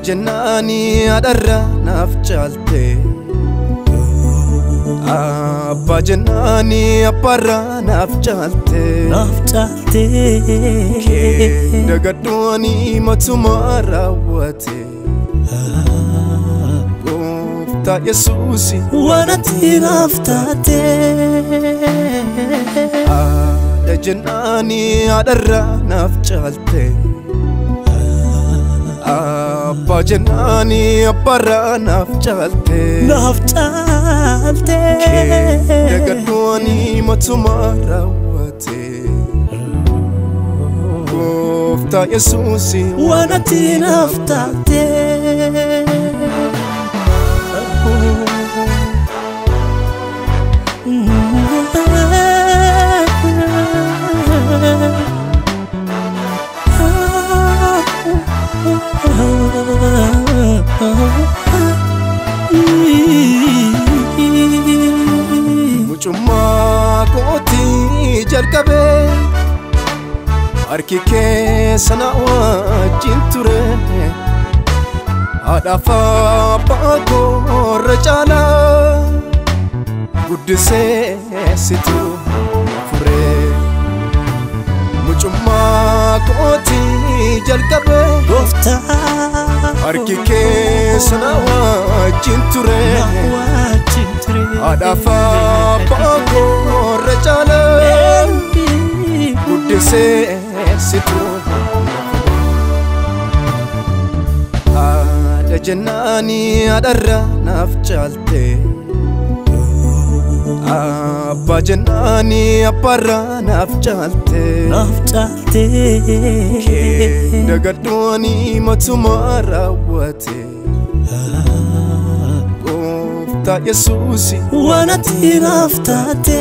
Jennani adarra naaf caalte Abba jennani abbarra naaf caalte dagaddooni matuma raawwate Gooftaa Yesuusi wanati naaf taate Jennani adarra naaf caalte Abba jennani abbarra naaf caalte dagaddooni matuma raawwate Gooftaa Yesuusi wanati naaf taate Mucummaa kootii jalqabee harki keessa na wajjin ture haadhaaf abbaa koorra caalaa guddisee situ fure Mucummaa kootii jalqabee Gooftaa harki keessa na wajjin ture haadhaaf abbaa koorra caalaa guddisee situ Haadha jennani adarra naaf caalte Abba jennani abbarra naaf caalte dagaddooni matuma raawwate Gooftaa Yesuusi wanati naaf taate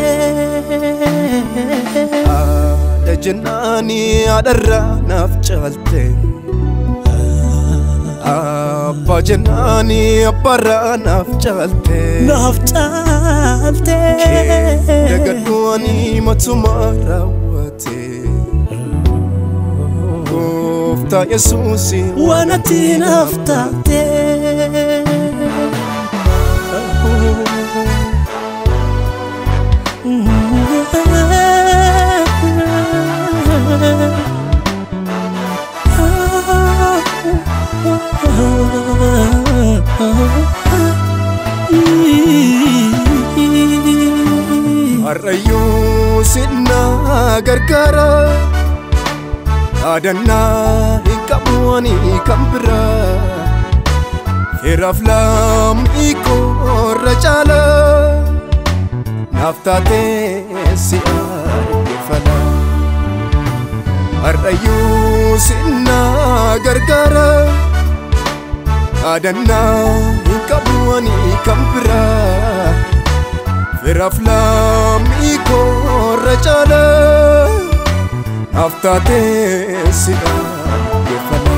Haadha jennani adarra naaf caalte Abba jennani abbarra naaf caalte dagaddooni matuma raawwate Gooftaa Yesuusi wanati naaf taate Har'ayyuu sinna gargaara Aadannaa hin qabuuni kan biraa Firaaf lammii koorra caala Naaf taatee si argifala Har'ayyuu sinna gargaara Aadannaa hin qabuuni kan biraa Firaaf lammii koorra caala Naaf taatee si argifala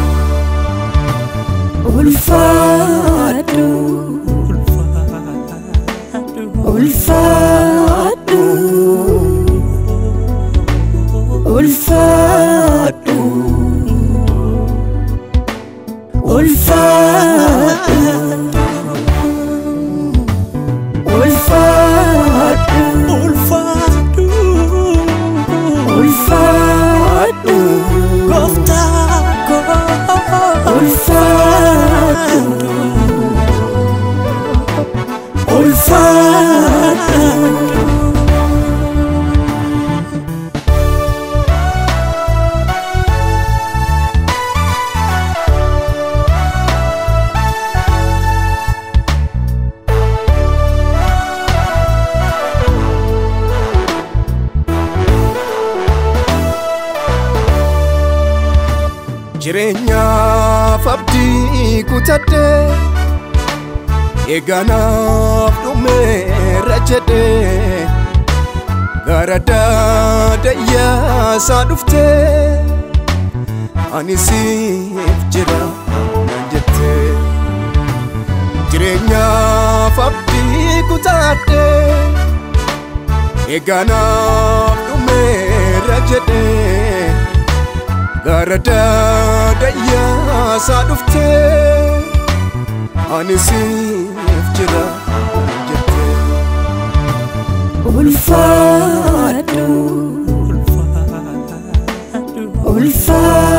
Ulfaadhu Ulfaadhu Ulfaadhu Ulfaadhu Ulfaadhu Gooftaa koo Ulfaadhu Jireenyaaf abdii kutadhee eeganaaf dhumeera jedhee gara daadayyaa dhuftee ani siif jira naan jettee jireenyaaf abdii kutadhee eeganaaf dhumeera jedhee gara daadayyaa dhufte ani siif jira jette ulfaadhu ulfaadhu